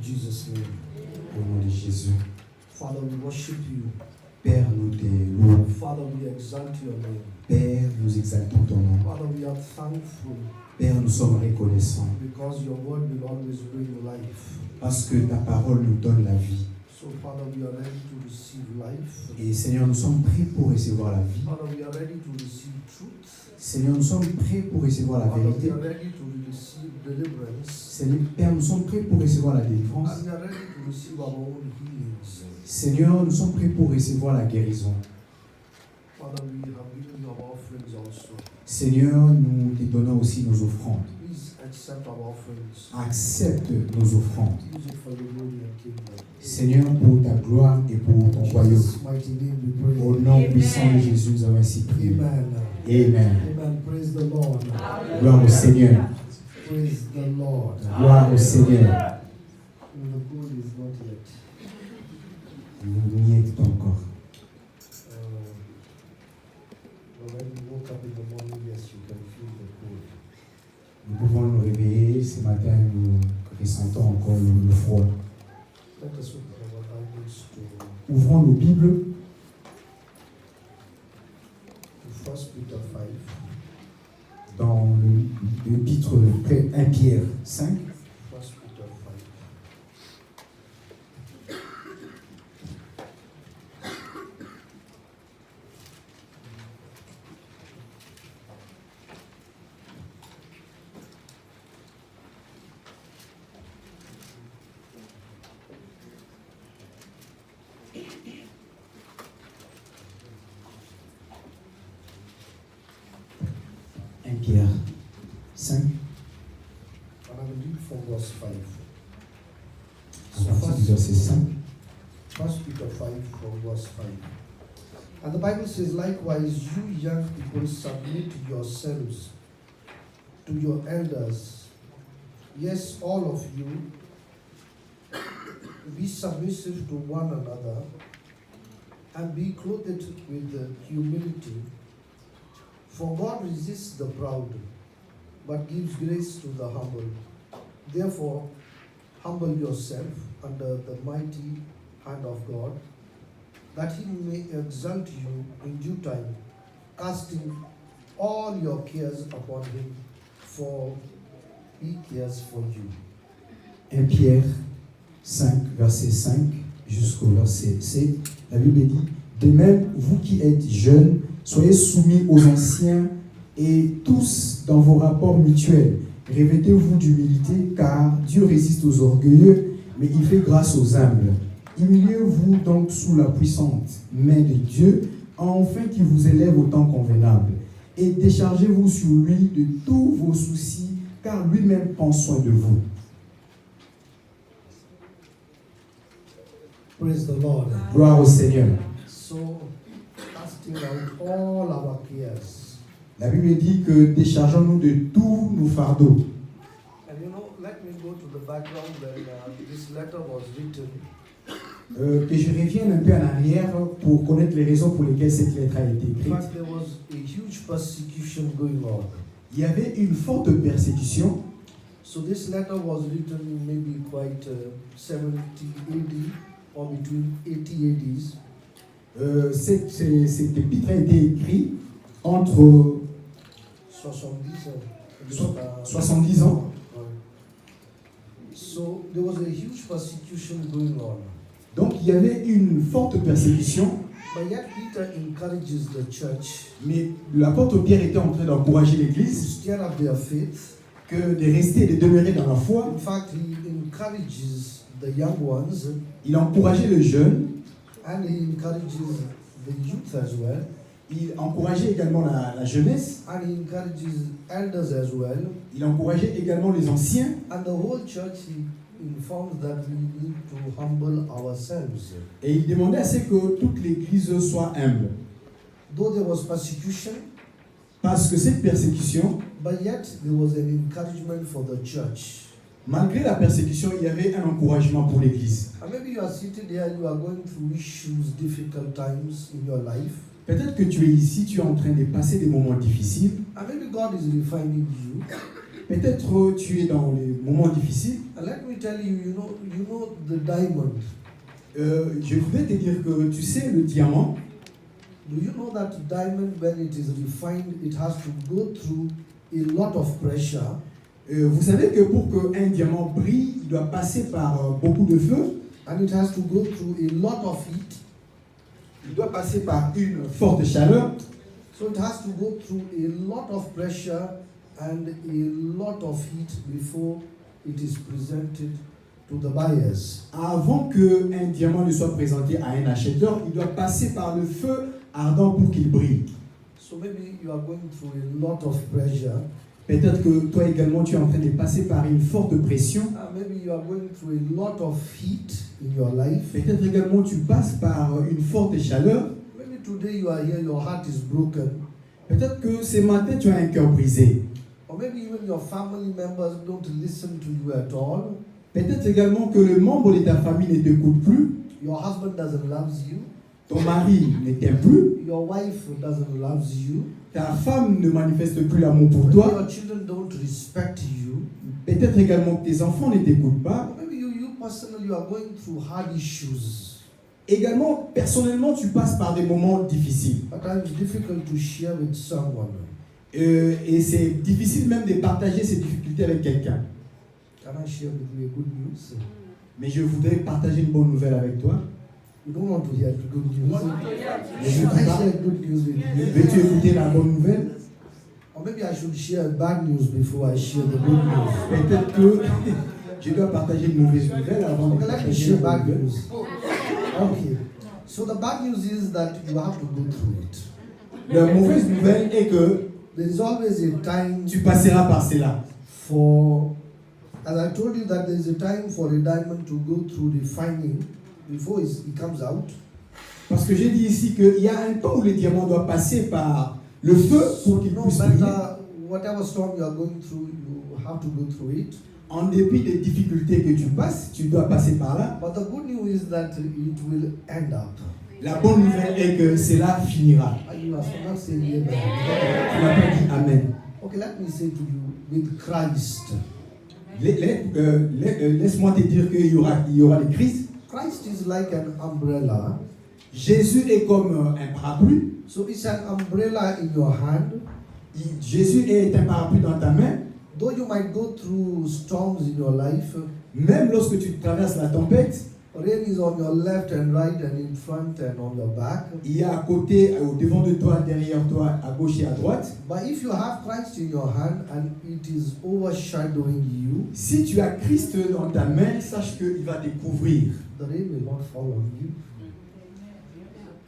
Jesus' name. Au nom de Jésus. Father, we worship you. Père, nous t'élouons. Father, we exalt your name. Père, nous exaltons ton nom. Father, we are thankful Père, nous sommes reconnaissants because your word will always bring life. parce que ta parole nous donne la vie. So, Father, we are ready to receive life. Et Seigneur, nous sommes prêts pour recevoir la vie. Father, we are ready to receive truth. Seigneur, nous sommes prêts pour recevoir la Father, we vérité. are ready to receive deliverance. Seigneur, Père, nous sommes prêts pour recevoir la délivrance. And we are ready to receive our own healings. Seigneur, nous sommes prêts pour recevoir la guérison. Father, we have given you our offerings also. Seigneur, nous te donnons aussi nos offrandes. Please accept our offerings. Accepte nos offrandes. Use it for your glory and kingdom. Seigneur, pour ta gloire et pour ton In royaume. Jesus' mighty name we pray. Au nom puissant de Jésus, nous avons ainsi prié. Amen. Amen. Amen. Praise the Lord. Gloire au Seigneur. Praise the Lord. Gloire au Seigneur. The goal is not yet. Vous n'y êtes pas encore. But when you woke up in the morning, yes, you can feel the cold. Nous pouvons nous réveiller ce matin, nous ressentons encore le froid. Let us open our Bibles to Ouvrons nos Bibles 1 Peter 5. dans l'épître 1 Pierre 5. 1 Peter 5. Pierre 5. And I will read from verse 5. À partir du verset 5. 1 Peter 5 from verse 5. And the Bible says, likewise, you young people, submit yourselves to your elders. Yes, all of you, be submissive to one another, and be clothed with humility. For God resists the proud, but gives grace to the humble. Therefore, humble yourself under the mighty hand of God, that he may exalt you in due time, casting all your cares upon him, for he cares for you. 1 Pierre 5, verset 5 jusqu'au verset 7. La Bible dit, de même, vous qui êtes jeunes, soyez soumis aux anciens et tous dans vos rapports mutuels. Revêtez-vous d'humilité, car Dieu résiste aux orgueilleux, mais il fait grâce aux humbles. Humiliez-vous donc sous la puissante main de Dieu, afin qu'il vous élève au temps convenable. Et déchargez-vous sur lui de tous vos soucis, car lui-même prend soin de vous. Praise the Lord. Gloire au Seigneur. So, casting out all our cares. La Bible dit que déchargeons-nous de tous nos fardeaux. And you know, let me go to the background when this letter was written. Que je revienne un peu en arrière pour connaître les raisons pour lesquelles cette lettre a été In écrite. fact, there was a huge persecution going on. Il y avait une forte persécution. So this letter was written maybe quite 70 AD or between 80 ADs. Cet épître a été écrit entre 70 ans. So there was a huge persecution going on. Donc il y avait une forte persécution, But yet Peter encourages the church mais l'apôtre Pierre était en train d'encourager to l'Église stir up their faith. que de rester et de demeurer dans la foi. In fact, he encourages the young ones Il encourageait les jeunes, and he encourages the youth as well, il encourageait également la jeunesse, and he encourages elders as well, il encourageait également les anciens. and the whole church. He informs that we need to humble ourselves. Et il demandait à ce que toute l'Église soit humble. Though there was persecution, Parce que cette persécution, but yet there was an encouragement for the church. malgré la persécution, il y avait un encouragement pour l'Église. And maybe you are seated here, you are going through issues, difficult times in your life. Peut-être que tu es ici, tu es en train de passer des moments difficiles. And maybe God is refining you. Peut-être tu es dans les moments difficiles. And let me tell you, you know the diamond. Je voudrais te dire que tu sais le diamant. Do you know that diamond, when it is refined, it has to go through a lot of pressure? Vous savez que pour qu'un diamant brille, il doit passer par beaucoup de feu. And it has to go through a lot of heat. Il doit passer par une forte chaleur. So it has to go through a lot of pressure and a lot of heat before it is presented to the buyers. Avant qu'un diamant ne soit présenté à un acheteur, il doit passer par le feu ardent pour qu'il brille. So maybe you are going through a lot of pressure. Peut-être que toi également tu es en train de passer par une forte pression. Maybe you are going through a lot of heat in your life. Peut-être également tu passes par une forte chaleur. Maybe today you are here, your heart is broken. Peut-être que ce matin tu as un cœur brisé. Or maybe even your family members don't listen to you at all. Peut-être également que le membre de ta famille ne t'écoute plus. Your husband doesn't love you. Ton mari ne t'aime plus. Your wife doesn't love you. Ta femme ne manifeste plus l'amour pour Maybe toi. your children don't respect you. Peut-être également que tes enfants ne t'écoutent pas. Maybe you personally, you are going through hard issues. Également, personnellement, tu passes par des moments difficiles. At times difficult to share with someone. Et c'est difficile même de partager ces difficultés avec quelqu'un. Can I share with you a good news? Mais je voudrais partager une bonne nouvelle avec toi. You don't want to hear the good news. Mais je Should I veux pas- share good news with you? Veux-tu écouter la bonne nouvelle? Or maybe I should share bad news before I share the good news. Peut-être que je dois partager une mauvaise nouvelle avant de Okay, let me partager share une bonne bad nouvelle. news. Okay. So the bad news is that you have to go through it. La mauvaise nouvelle est que There is always a time tu passeras par cela. for, as I told you, that there is a time for a diamond to go through refining before it comes out. Parce que j'ai dit ici qu'il y a un temps où le diamant doit passer par le feu pour qu'il No puisse briller. matter whatever storm you are going through, you have to go through it. En dépit des difficultés que tu passes, tu dois passer par là. But the good news is that it will end up. La bonne nouvelle est que cela finira. You are not saying amen. Tu n'as pas dit Amen. Okay, let me say to you, with Christ. Laisse-moi te dire qu'il y aura des crises. Christ is like an umbrella. Jésus est comme un parapluie. So it's an umbrella in your hand. Jésus est un parapluie dans ta main. Though you might go through storms in your life, Même lorsque tu traverses la tempête, rain is on your left and right and in front and on your back. il y a à côté, au devant de toi, derrière toi, à gauche et à droite. But if you have Christ in your hand and it is overshadowing you, Si tu as Christ dans ta main, sache qu'il va te couvrir. the rain will not fall on you.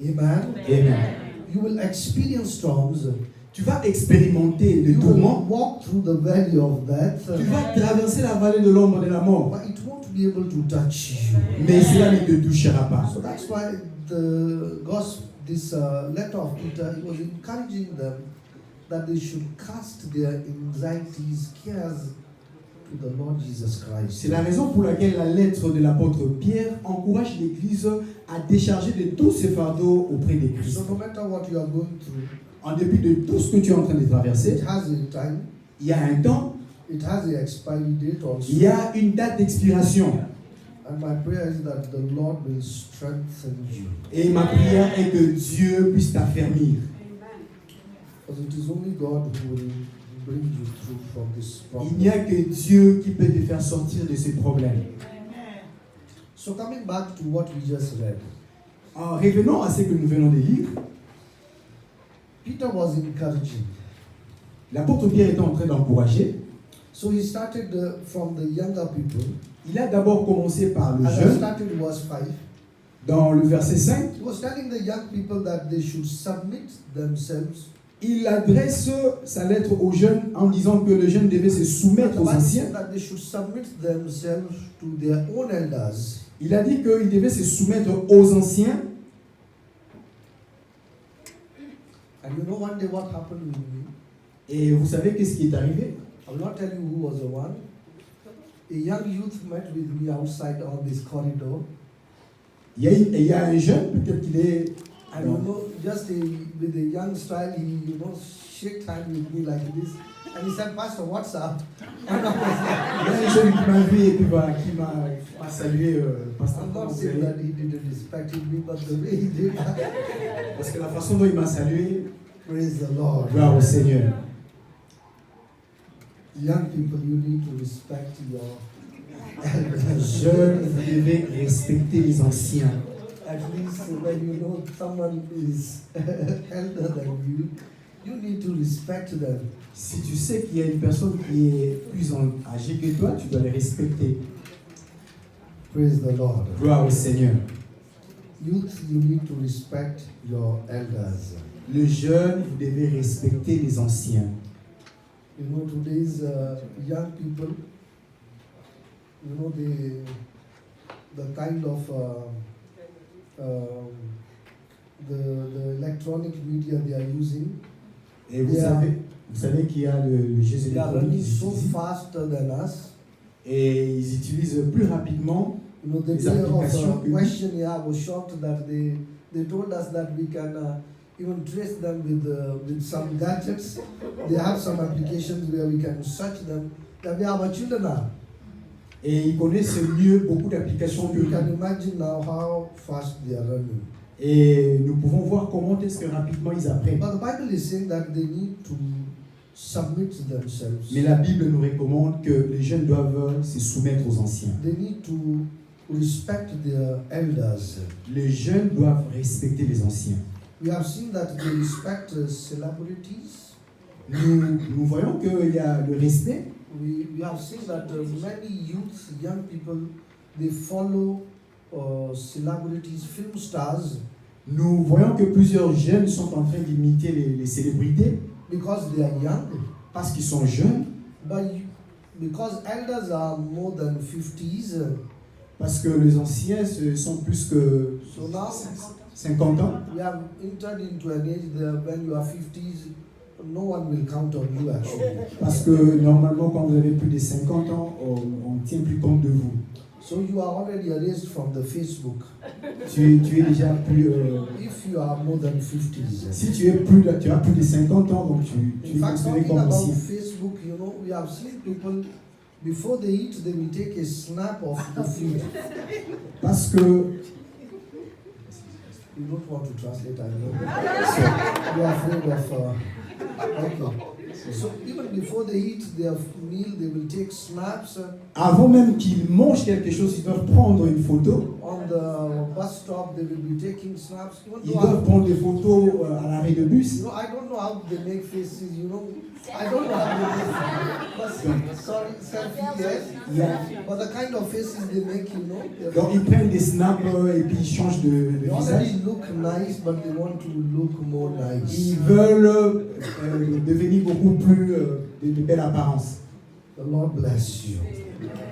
Amen. Amen. You will experience storms. Tu vas expérimenter les You will tourments. walk through the valley of death. Tu vas traverser la vallée de l'ombre de la mort. But it won't be able to touch you. Mais cela ne te touchera pas. So that's why this letter of Peter, he was encouraging them that they should cast their anxieties, cares to the Lord Jesus Christ. C'est la raison pour laquelle la lettre de l'apôtre Pierre encourage l'Église à décharger de tous ses fardeaux auprès de Christ. So no matter what you are going through, En dépit de tout ce que tu es en train de traverser, it has a time, il y a un temps, it has an expiry date also. il y a une date d'expiration. And my prayer is that the Lord will strengthen you. Et ma prière est que Dieu puisse t'affermir. Because it is only God who will bring you through from this Il n'y problem. a que Dieu qui peut te faire sortir de ces problèmes. So coming back to what we just read, En revenant à ce que nous venons de lire, Peter was encouraging. l'apôtre Pierre était en train d'encourager. So he started from the younger people. Il a d'abord commencé par le As I jeune, started verse 5, dans le verset 5. he was telling the young people that they should submit themselves. Il adresse sa lettre aux jeunes en disant que le jeune devait se soumettre aux anciens. That they should submit themselves to their own elders. Il a dit qu'il devait se soumettre aux anciens. And you know one day what happened with me? Et vous savez qu'est-ce qui est arrivé? I will not tell you who was the one. A young youth met with me outside on this corridor. Il y a un jeune, peut-être qu'il est... And you know, with a young style, he shake hand with me like this. And he said, Pastor, what's up? Il y a un jeune qui m'a vu et puis voilà, qui m'a salué, pasteur. I'm not saying that he didn't respect me, but the way he did, Parce que la façon dont il m'a salué, praise the Lord. gloire au Seigneur. Young people, you need to respect your elders. Jeunes, vous devez respecter les anciens. At least when you know someone is elder than you, you need to respect them. Si tu sais qu'il y a une personne qui est plus âgée que toi, tu dois les respecter. Praise the Lord. Gloire au Seigneur. Youth, you need to respect your elders. Le jeune, vous devez respecter les anciens. You know, today's young people, you know, the kind of the electronic media they are using, Et vous savez qu'il y a le jeu they are électronique running qu'ils so utilisent. faster than us. Et ils utilisent plus rapidement. You know, the Les day of applications que nous- question, I was shocked that they told us that we can even trace them with some gadgets. They have some applications where we can search them. That we our children are. Et ils connaissent mieux beaucoup d'applications que You nous. can imagine now how fast they are running. Et nous pouvons voir comment est-ce que rapidement ils apprennent. But the Bible is saying that they need to submit themselves. Mais la Bible nous recommande que les jeunes doivent se soumettre aux anciens. They need to respect their elders. Les jeunes doivent respecter les anciens. We have seen that they respect celebrities. Nous voyons qu'il y a le respect. We have seen that many youth, young people, they follow celebrities, film stars, Nous voyons que plusieurs jeunes sont en train d'imiter les célébrités because they are young. parce qu'ils sont jeunes, Because elders are more than 50s, parce que les anciens sont plus que so now 50 ans. we have entered into an age there when you are 50s, no one will count on you actually. Parce que normalement, quand vous avez plus de 50 ans, on ne tient plus compte de vous. So you are already erased from the Facebook Tu es déjà plus... if you are more than 50s. si tu as plus de 50 ans, donc tu In es fact, considéré talking comme about ancien. Facebook, you know, we have seen people, before they eat, they will take a snap of the food. Parce que... You don't want to translate, I know. So you are afraid of... okay. So even before they eat their meal, they will take snaps Avant même qu'ils mangent quelque chose, ils doivent prendre une photo. on the bus stop. They will be taking snaps. Even Ils though doivent prendre des photos à l'arrêt de bus. you know, I don't know how they make faces. You know, I don't know how they make. But sorry, selfie, yes. Yeah. But the kind of faces they make, you know, Donc ils prennent des snaps et puis ils changent de they visage. already look nice, but they want to look more nice. Ils veulent devenir beaucoup plus de belle apparence. The Lord bless you.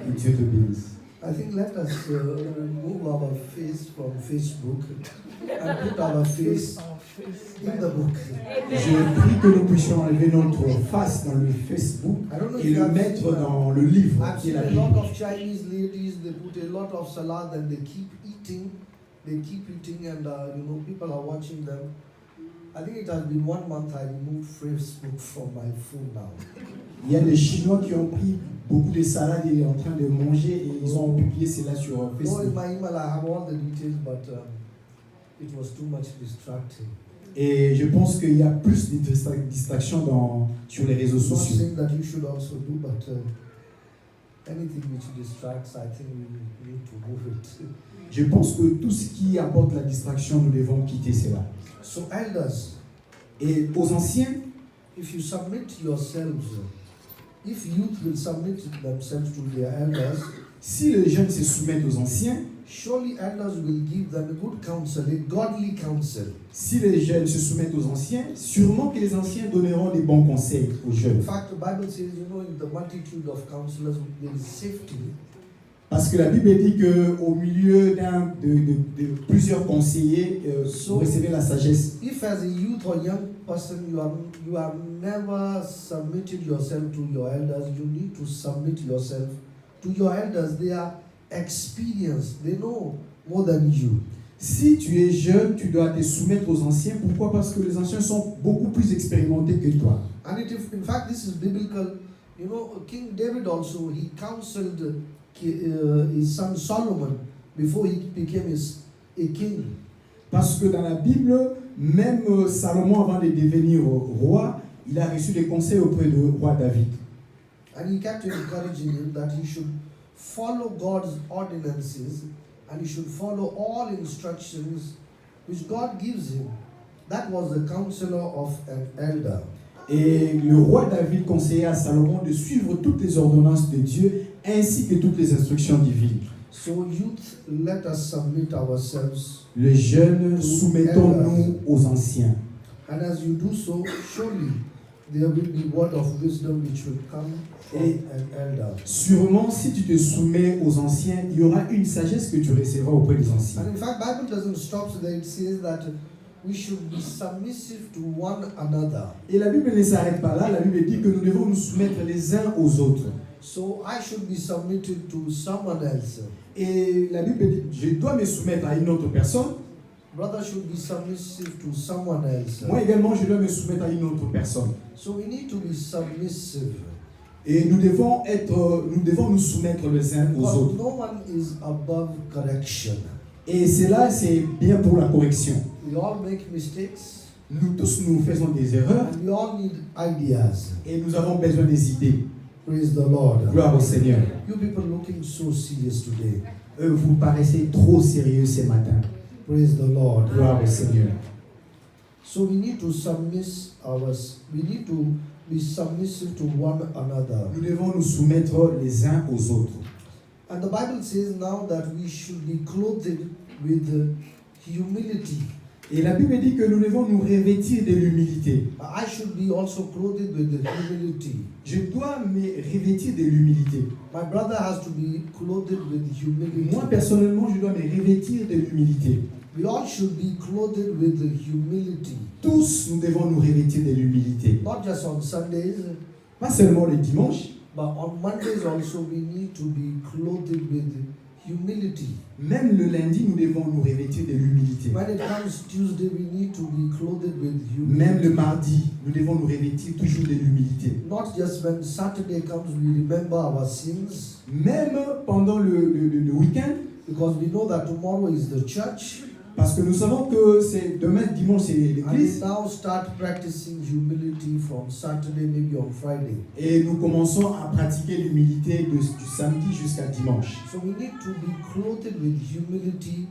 Que Dieu te bénisse. I think let us remove our face from Facebook and put our face in the book. Je prie que nous puissions enlever notre face dans le Facebook I don't know et if you le have mettre seen, dans le livre I've qui est seen la a lot Bible. of Chinese ladies, they put a lot of salad and they keep eating. They keep eating and you know, people are watching them. I think it has been 1 month I removed Facebook from my phone now. Il y a des Chinois qui ont pris beaucoup de salades et en train de manger et ils ont publié cela sur No, in Facebook. my email I have all the details, but it was too much distracting. Et je pense qu'il y a plus de distractions sur les réseaux I'm not sociaux. saying that you should also do, but anything which distracts, I think we need to move it. Je pense que tout ce qui apporte la distraction, nous devons quitter cela. So elders, Et aux anciens, if you submit yourselves, if youth will submit themselves to their elders, si les jeunes se soumettent aux anciens, surely elders will give them a good counsel, a godly counsel. si les jeunes se soumettent aux anciens, sûrement que les anciens donneront des bons conseils aux In jeunes. fact, the Bible says, you know, in the multitude of counselors, there is safety. Parce que la Bible dit qu'au milieu de plusieurs conseillers, vous recevez la sagesse. If as a youth or young person you have never submitted yourself to your elders, you need to submit yourself to your elders. They are experienced, they know more than you. Si tu es jeune, tu dois te soumettre aux anciens. Pourquoi? Parce que les anciens sont beaucoup plus expérimentés que toi. And in fact, this is biblical. You know, King David also, he counseled his son Solomon before he became a king. Parce que dans la Bible, même Salomon, avant de devenir roi, il a reçu des conseils auprès du roi David. And he kept encouraging him that he should follow God's ordinances and he should follow all instructions which God gives him. That was the counselor of an elder. Et le roi David conseillait à Salomon de suivre toutes les ordonnances de Dieu ainsi que toutes les instructions divines. So youth, let us submit ourselves. Les jeunes, soumettons-nous aux anciens. And as you do so, surely there will be word of wisdom which will come from an elder. Sûrement, si tu te soumets aux anciens, il y aura une sagesse que tu recevras auprès des anciens. And in fact, Bible doesn't stop there. It says that we should be submissive to one another. Et la Bible ne s'arrête pas là. La Bible dit que nous devons nous soumettre les uns aux autres. So I should be submitted to someone else. Et la Bible dit, je dois me soumettre à une autre personne. Brother should be submissive to someone else. Moi également, je dois me soumettre à une autre personne. So we need to be submissive. Et nous devons nous soumettre les uns aux Because autres. no one is above correction. Et cela, c'est bien pour la correction. We all make mistakes Nous tous, nous faisons des erreurs and we all need ideas. et nous avons besoin des idées. Praise the Lord. Gloire au Seigneur. You people looking so serious today. Vous paraissez trop sérieux ce matin. Praise the Lord. Gloire au Seigneur. So we need to we need to be submissive to one another. Nous devons nous soumettre les uns aux autres. And the Bible says now that we should be clothed with humility. Et la Bible dit que nous devons nous revêtir de l'humilité. I should be also clothed with the humility. Je dois me revêtir de l'humilité. My brother has to be clothed with humility. Moi, personnellement, je dois me revêtir de l'humilité. We all should be clothed with the humility. Tous, nous devons nous revêtir de l'humilité. Not just on Sundays, Pas seulement le dimanche, but on Mondays also we need to be clothed with humility. même le lundi, nous devons nous revêtir de l'humilité. When it comes Tuesday, we need to be clothed with humility. Même le mardi, nous devons nous revêtir toujours de l'humilité. Not just when Saturday comes, we remember our sins, Même pendant le week-end, because we know that tomorrow is the church. parce que nous savons que c'est demain dimanche c'est And we l'église now start practicing humility from Saturday, maybe on Friday. et nous commençons à pratiquer l'humilité du samedi jusqu'à dimanche. So we need to be clothed with humility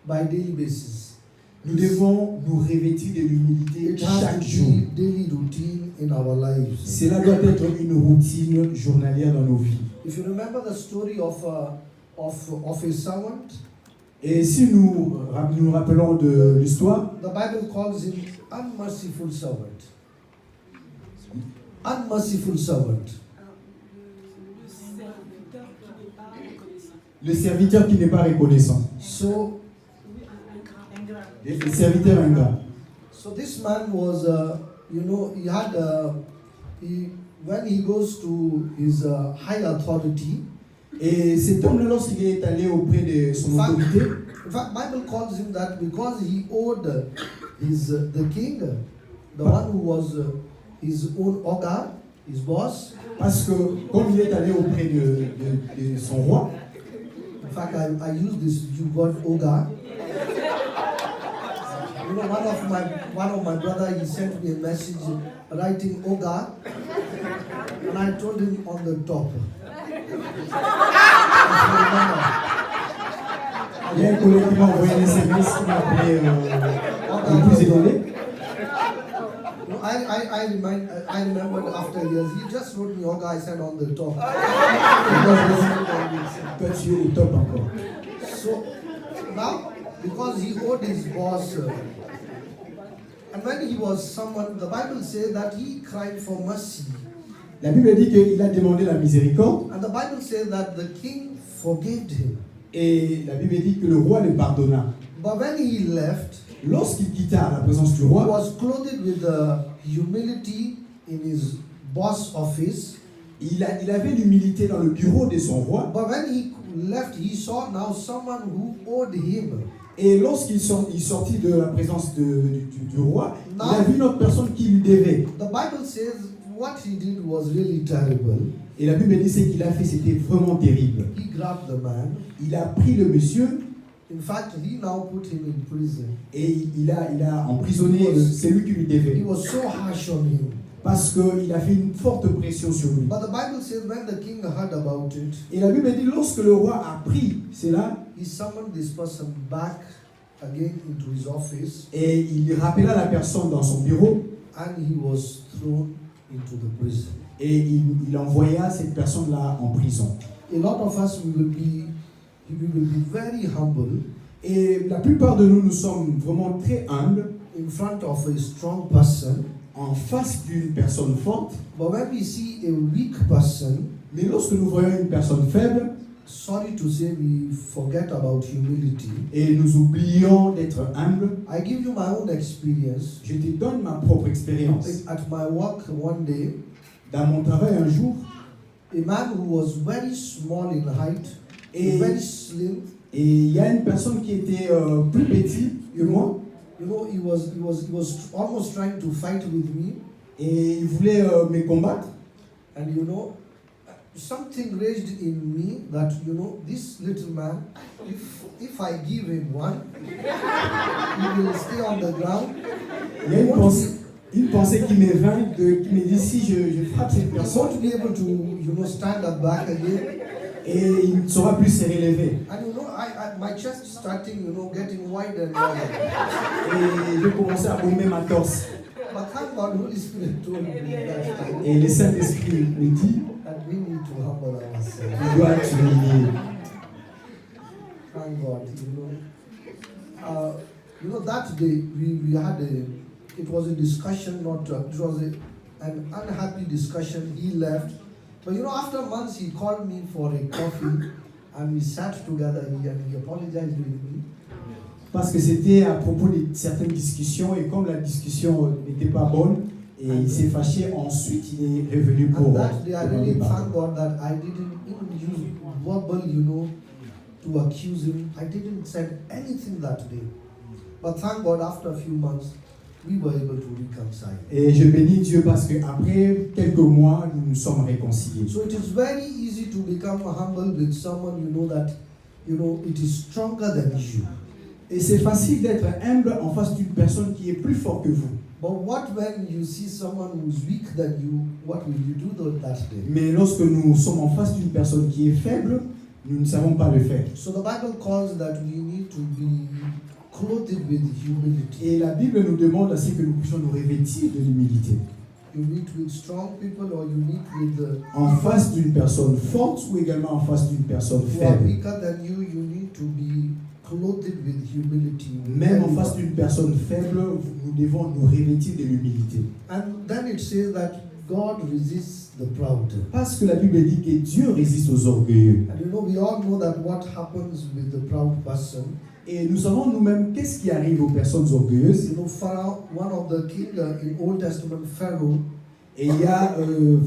by daily basis. Nous devons nous revêtir de l'humilité It has chaque to jour. be daily routine in our lives. Cela doit être une routine journalière dans nos vies. If you remember the story of a servant, Et si nous nous rappelons de l'histoire, the Bible calls him unmerciful servant. Unmerciful servant. le serviteur qui n'est pas reconnaissant, So le serviteur ingrat. So this man was, he had, when he goes to his high authority, Et cet homme-là, lorsqu'il est allé auprès de son autorité, in fact, Bible calls him that because he owed the king, the one who was his own Oga, his boss. parce que comme il est allé auprès de son roi, In fact, I use this, you got Oga. You know, one of my brother, he sent me a message writing Oga, and I told him on the top. il y a un collègue qui m'a envoyé un SMS qui m'a appelé le plus étonné. No, I remembered after years. He just wrote me Oga, I said on the top. Toi, tu es au top encore. So now, because he owed his boss, and when he was summoned, the Bible says that he cried for mercy. La Bible dit qu'il a demandé la miséricorde And the Bible says that the king forgave him. et la Bible dit que le roi le pardonna. But when he left, Lorsqu'il quitta la présence du he roi, was clothed with humility in his boss office. il avait l'humilité dans le bureau de son roi. But when he left, he saw now someone who owed him. Et lorsqu'il sortit de la présence du roi, il a vu une autre personne qui lui devait. The Bible says what he did was really terrible. Et la Bible dit ce qu'il a fait, c'était vraiment terrible. He grabbed the man. Il a pris le monsieur In fact, he now put him in prison. et il a emprisonné celui qui lui He devait. was so harsh on him. Parce qu'il a fait une forte pression sur lui. But the Bible says when the king heard about it, Et la Bible dit, lorsque le roi a pris cela, he summoned this person back again into his office, et il rappela la personne dans son bureau, and he was thrown into the prison. et il envoya cette personne-là en prison. A lot of us we will be very humble Et la plupart de nous, nous sommes vraiment très humbles in front of a strong person. en face d'une personne forte. But when we see a weak person, Mais lorsque nous voyons une personne faible, sorry to say, we forget about humility. et nous oublions d'être humbles, I give you my own experience. je te donne ma propre expérience. At my work one day, Dans mon travail un jour, a man who was very small in height, Et- very slim, et il y a une personne qui était plus petite que moi, you know, he was almost trying to fight with me, et il voulait me combattre. and you know, something raised in me that, you know, this little man, if I give him one, he will stay on the ground. Il y a une pensée qui me vint, qui me dit si je frappe cette He personne, won't be able to, you know, stand up back again. et il ne saura plus se relever. And you know, my chest starting, you know, getting wider and wider. Et je commençais à bomber ma torse. But thank God, Holy Spirit told me that time Et le Saint-Esprit me dit, that we need to humble ourselves. tu dois t'humilier. Thank God, you know, that day we had it was a discussion, it was an unhappy discussion. He left, but you know, after months he called me for a coffee, and we sat together. He apologized with me. Parce que c'était à propos de certaines discussions, et comme la discussion n'était pas bonne, et il s'est fâché, ensuite il est revenu pour And that day, I really demander thank pardon. God that I didn't even use verbal, you know, to accuse him. I didn't say anything that day. But thank God, after a few months, we were able to reconcile. Et je bénis Dieu parce qu'après quelques mois, nous nous sommes réconciliés. So it is very easy to become humble with someone you know that, you know, it is stronger than you. Et c'est facile d'être humble en face d'une personne qui est plus forte que vous. But what when you see someone who's weak than you, what will you do that day? Mais lorsque nous sommes en face d'une personne qui est faible, nous ne savons pas le faire. So the Bible calls that we need to be clothed with humility. Et la Bible nous demande à ce que nous puissions nous revêtir de l'humilité. You meet with strong people or you meet with the En face d'une personne forte ou également en face d'une personne who are faible. weaker than you need to be clothed with humility. Même en face d'une personne faible, nous devons nous revêtir de l'humilité. And then it says that God resists the proud. Parce que la Bible dit que Dieu résiste aux orgueilleux. And you know, we all know that what happens with the proud person. Et nous savons nous-mêmes qu'est-ce qui arrive aux personnes orgueilleuses. You know, Pharaoh, one of the king in Old Testament, Pharaoh, Et il y a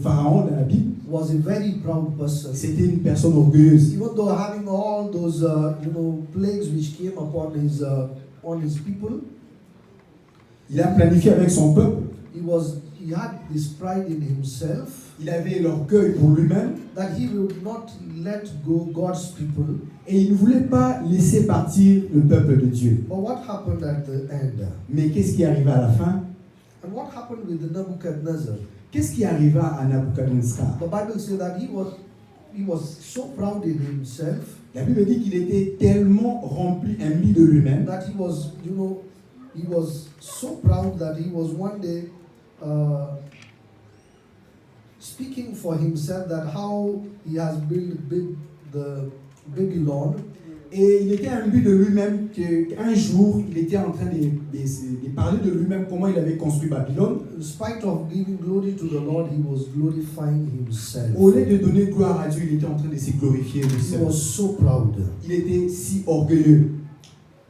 Pharaon dans la Bible. was a very proud person. C'était une personne orgueilleuse. Even though having all those, you know, plagues which came upon his people, Il a planifié avec son peuple. he had this pride in himself Il avait l'orgueil pour lui-même. that he would not let go God's people. Et il ne voulait pas laisser partir le peuple de Dieu. But what happened at the end? Mais qu'est-ce qui arriva à la fin? And what happened with the Nebuchadnezzar? Qu'est-ce qui arriva à Nabuchodonosor? The Bible says that he was so proud in himself La Bible dit qu'il était tellement rempli, imbu de lui-même, that he was, you know, he was so proud that he was one day speaking for himself that how he has built the Babylon. et il était imbu de lui-même qu'un jour, il était en train de parler de lui-même comment il avait construit Babylone. In spite of giving glory to the Lord, he was glorifying himself. Au lieu de donner gloire à Dieu, il était en train de se glorifier He lui-même. was so proud Il était si orgueilleux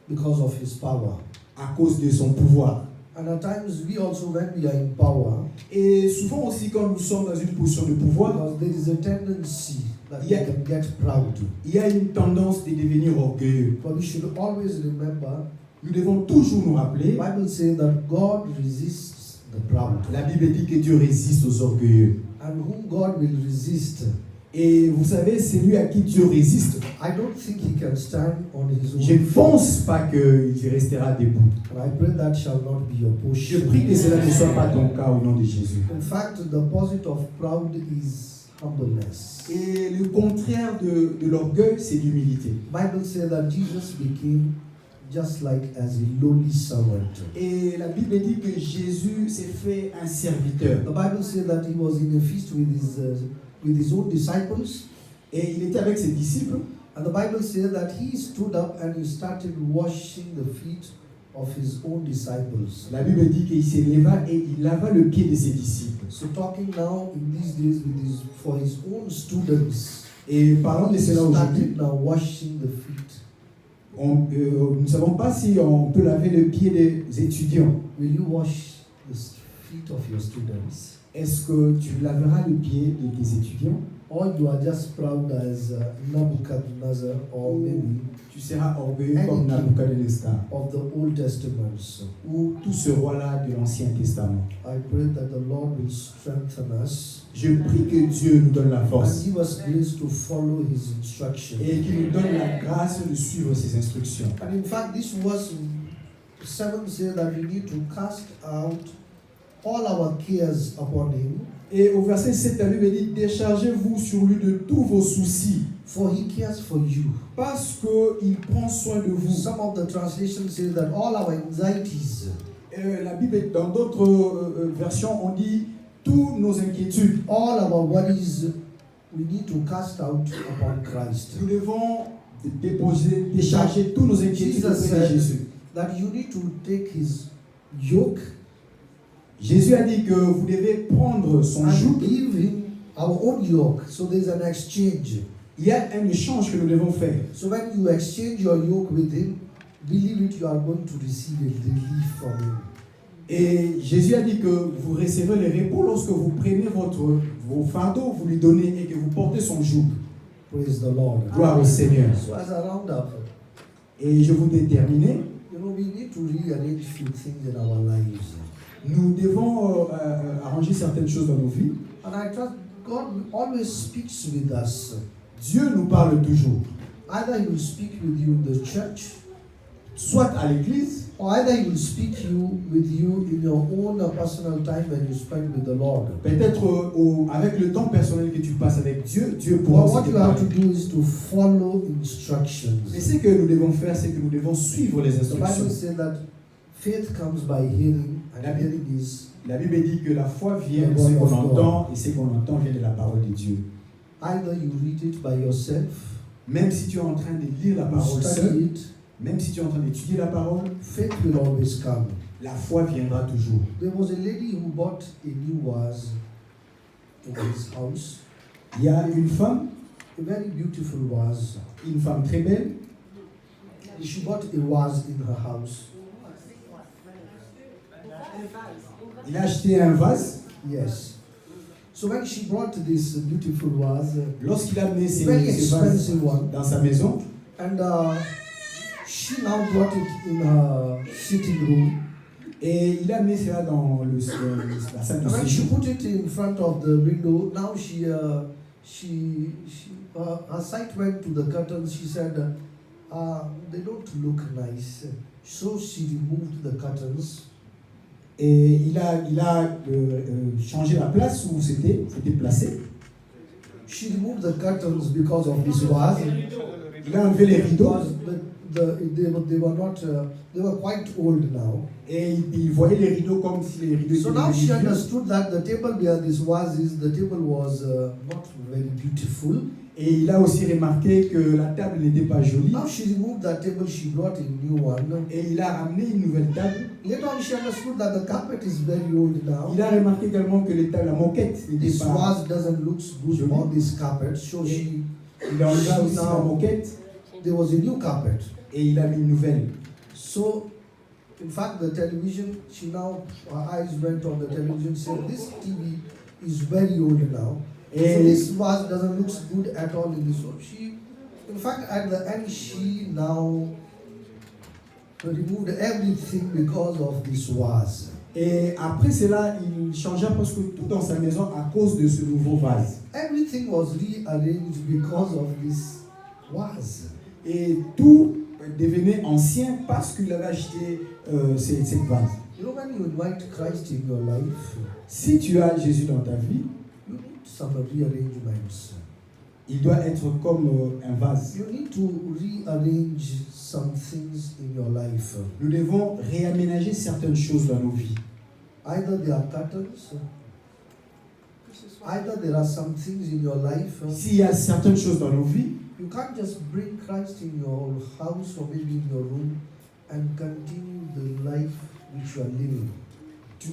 because of his power. à cause de son pouvoir. And at times we also, when we are in power, Et souvent aussi quand nous sommes dans une position de pouvoir, because there is a tendency that Yeah. we can get proud. il y a une tendance de devenir orgueilleux. But we should always remember, Nous devons toujours nous the rappeler Bible says that God resists the proud. La Bible dit que Dieu résiste aux orgueilleux. And whom God will resist, Et vous savez, c'est lui à qui Dieu résiste. I don't think he can stand on his own. Je ne pense pas qu'il restera debout. And I pray that shall not be your Je portion. prie que cela ne soit pas ton cas au nom de Jésus. In fact, the opposite of proud is humbleness. Et le contraire de l'orgueil, c'est l'humilité. Bible says that Jesus became just like as a lowly servant. Et la Bible dit que Jésus s'est fait un serviteur. The Bible says that he was in a feast with his own disciples, Et il était avec ses disciples. and the Bible says that he stood up and he started washing the feet of his own disciples. La Bible dit qu'il s'est levé et il lava le pied de ses disciples. So talking now in these days for his own students, Et parlant de he cela aujourd'hui, started now washing the feet. nous ne savons pas si on peut laver le pied des étudiants. Will you wash the feet of your students? Est-ce que tu laveras le pied de tes étudiants? Or you are just proud as Nebuchadnezzar, or maybe Tu seras orgueilleux comme Nabucodonosor of the Old Testament. ou tout ce roi-là de l'Ancien Testament. I pray that the Lord will strengthen us Je prie que Dieu nous donne la and force give us grace to follow His instruction. et qu'il nous donne la grâce de suivre ses instructions. And in fact, this verse 7 says that we need to cast out all our cares upon Him, Et au verset 7, la Bible dit, déchargez-vous sur lui de tous vos soucis, for He cares for you. parce qu'il prend soin de vous. Some of the translations say that all our anxieties, La Bible, dans d'autres versions, on dit tous nos inquiétudes. all our worries, we need to cast out upon Christ. Nous devons décharger tous nos inquiétudes Jesus auprès de said Jésus. that you need to take His yoke Jésus a dit que vous devez prendre son and joug. give Him our own yoke. So there's an exchange. Il y a un échange que nous devons faire. So when you exchange your yoke with Him, believe it, you are going to receive a relief from Him. Et Jésus a dit que vous recevrez le repos lorsque vous prenez vos fardeaux, vous lui donnez et que vous portez son joug. Praise the Lord. Gloire au Seigneur. So as a roundup, Et je voudrais terminer. we need to rearrange few things in our lives. Nous devons arranger certaines choses dans nos vies. And I trust God always speaks with us. Dieu nous parle toujours. Either He will speak with you in the church, Soit à l'église, or either He will speak with you in your own personal time when you spend with the Lord. peut-être avec le temps personnel que tu passes avec Dieu, Dieu pourra But what aussi te you have to parler. do is to follow instructions. Mais ce que nous devons faire, c'est que nous devons suivre les The instructions. Bible says that faith comes by hearing, and hearing is La Bible dit que la foi vient de The ce word qu'on of God. entend, et ce qu'on entend vient de la parole de Dieu. either you read it by yourself, Même si tu es en train de lire la you parole seul, study it, même si tu es en train d'étudier la parole, faith will always come. la foi viendra toujours. There was a lady who bought a new vase in his house, Il y a une femme a very beautiful vase. très belle, She bought a vase in her house. il a acheté un vase. Yes. So when she brought this beautiful vase, Lorsqu'il a amené ces very vases expensive one, dans sa maison, and she now brought it in her sitting room. et il a amené cela dans la salle de And when she séjour. put it in front of the window, now her sight went to the curtains. She said, they don't look nice. So she removed the curtains. Et il a changé la place où c'était placé. She removed the curtains because of this vase. Il a enlevé les rideaux. Because they were quite old now. Et il voyait les rideaux comme si les rideaux So étaient now she vieux. understood that the table where this vase is, the table was not very beautiful. Et il a aussi remarqué que la table n'était pas jolie. Now she removed that table, she brought a new one. Et il a ramené une nouvelle table. Later on, she understood that the carpet is very old now. Il a remarqué également que la moquette n'était This pas. vase doesn't look good Joli. on this carpet. So Il a enlevé aussi la moquette there was a new carpet. et il a mis une nouvelle. So, in fact, the television, her eyes went on the television, said, this TV is very old now. So Et this vase doesn't look good at all in this one. In fact, at the end, she now removed everything because of this vase. Et après cela, il changea presque tout dans sa maison à cause de ce nouveau vase. Everything was rearranged because of this vase. Et tout devenait ancien parce qu'il avait acheté cette vase. You know, when you invite Christ in your life, Si tu as Jésus dans ta vie, you need some rearrangements. il doit être comme un vase. You need to rearrange some things in your life. Nous devons réaménager certaines choses dans nos vies. Either there are patterns, either there are some things in your life. S'il y a certaines choses dans nos vies, You can't just bring Christ in your house or maybe in your room and continue the life which you are living.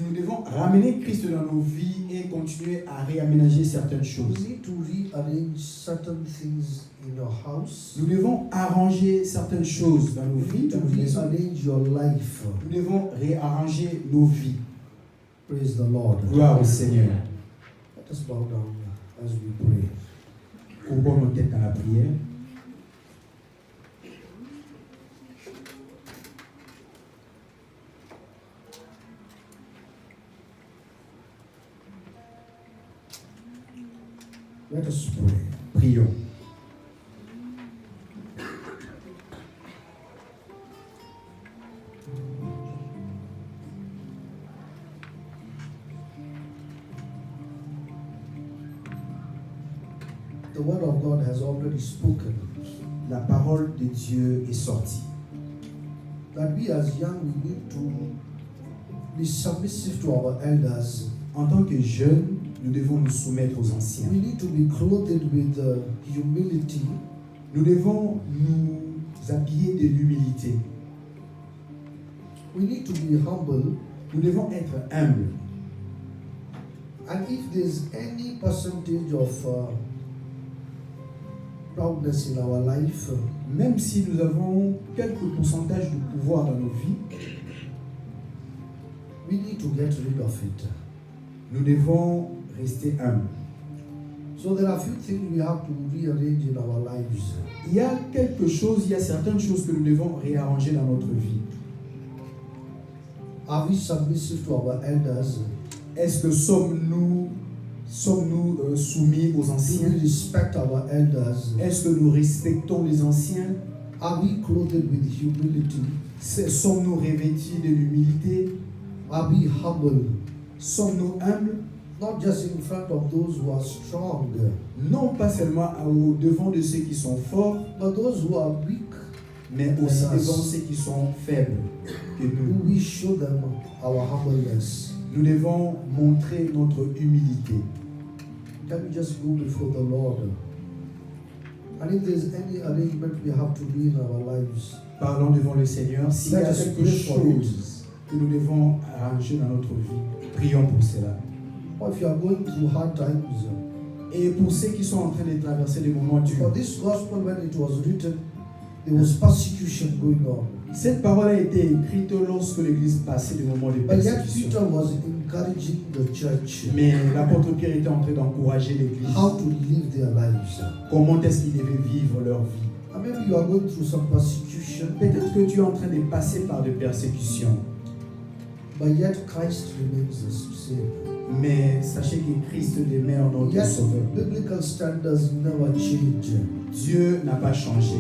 nous devons ramener Christ dans nos vies et continuer à réaménager certaines You choses. need to rearrange certain things in your house. Nous devons arranger certaines choses dans nos You vies, need to dans nos maisons. rearrange your life. Nous devons réarranger nos vies. Praise the Lord. Gloire au Seigneur. Let us bow down as we pray. Courbons nos têtes dans la prière. Let us pray. Prions. The word of God has already spoken La parole de Dieu est sortie. that we as young, we need to be submissive to our elders. En tant que jeunes, nous devons nous soumettre aux anciens. We need to be clothed with humility. Nous devons nous habiller de l'humilité. We need to be humble. Nous devons être humbles. And if there's any percentage of proudness in our life, Même si nous avons quelques pourcentages de pouvoir dans nos vies, we need to get rid of it. nous devons rester humbles. So there are few things we have to rearrange in our lives. Il y a certaines choses que nous devons réarranger dans notre vie. Are we submissive to our elders? Est-ce que sommes-nous soumis aux Do we anciens? respect our elders? Est-ce que nous respectons les anciens? Are we clothed with humility? Sommes-nous revêtus de l'humilité? Are we humble? Sommes-nous humbles? Not just in front of those who are strong, Non pas seulement au devant de ceux qui sont forts, but those who are weak. mais aussi Yes. devant ceux qui sont faibles que Do nous. we show them our humbleness? Nous devons montrer notre humilité. Can we just go before the Lord? And if there's any arrangement we have to do in our lives, Parlons devant le Seigneur. S'il y a Let us quelque pray for chose que nous devons arranger dans notre vie, prions pour cela. or if you are going through hard times, Et pour ceux qui sont en train de traverser des moments for durs, this gospel, when it was written, there was persecution going on. cette parole a été écrite lorsque l'Église passait des moments de But yet persécution. Peter was encouraging the church Mais l'apôtre Pierre était en train d'encourager l'Église. how to live their lives. Comment est-ce qu'ils devaient vivre leur vie? And maybe you are going through some persecution, Peut-être que tu es en train de passer par des persécutions. but yet Christ remains the same. Mais sachez que Christ demeure notre Yet Sauveur. biblical standards never change. Dieu n'a pas changé.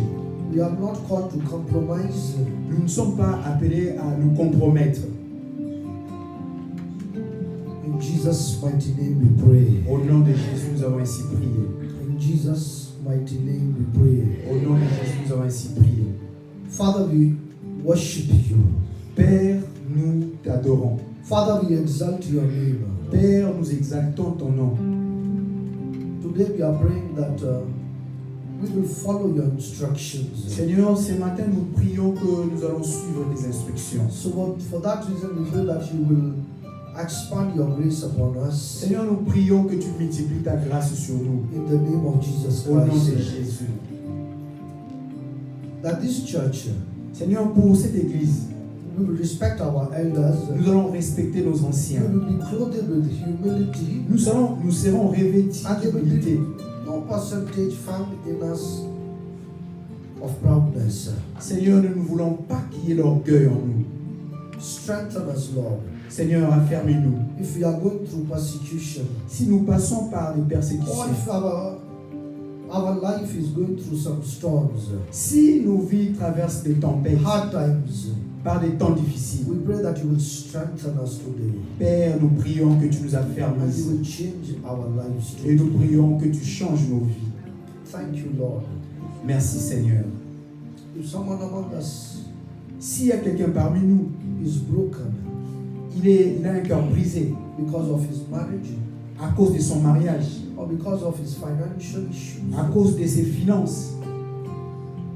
We are not called to compromise. Nous ne sommes pas appelés à nous compromettre. In Jesus' mighty name we pray. Au nom de Jésus, nous avons ainsi prié. In Jesus' mighty name we pray. Au nom de Jésus, nous avons ainsi prié. Father, we worship you. Père, nous t'adorons. Father, we exalt your name. Père, nous exaltons ton nom. Today we are praying that we will follow your instructions. Seigneur, ce matin, nous prions que nous allons suivre tes instructions. So for that reason, we pray that you will expand your grace upon us. Seigneur, nous prions que tu multiplies ta grâce sur nous. In the name of Jesus Au nom de Christ. Jésus. That this church, Seigneur, pour cette église, we will respect our elders. nous allons respecter nos We anciens. will be clothed with humility. Nous serons revêtus And there will be d'humilité. no percentage found in us of proudness. Seigneur, nous ne voulons pas qu'il y ait l'orgueil en nous. Strengthen us, Lord. Seigneur, affermis-nous. If we are going through persecution, Si nous passons par les or persécutions, if our life is going through some storms, si nos vies traversent des tempêtes, hard times, par des temps difficiles, we pray that you will strengthen us today Père, nous prions que tu nous and you affermisses will change our lives et nous today. prions que tu changes nos vies. Thank you, Lord. Merci Seigneur. If someone among us S'il y a quelqu'un parmi nous, is broken il a un cœur brisé because of his marriage à cause de son mariage, or because of his financial issues à cause de ses finances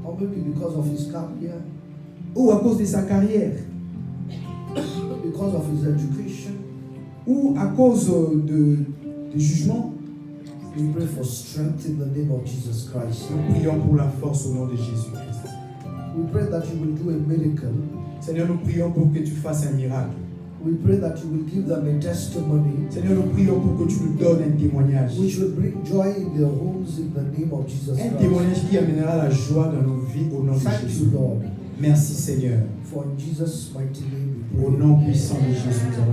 or maybe because of his career, ou à cause de sa carrière because of his education, ou à cause de jugement, we pray for strength in the name of Jesus Christ. nous prions pour la force au nom de Jésus-Christ. We pray that you will do a miracle. Seigneur, nous prions pour que tu fasses un miracle. We pray that you will give them a testimony Seigneur, nous prions pour que tu nous donnes un témoignage. which will bring joy in their homes in the name of Jesus Un Christ. témoignage qui amènera la joie dans nos vies au nom de Thank Jésus. you, Lord, Merci Seigneur. for in Jesus' mighty name we Au pray. nom puissant de Jésus, nous avons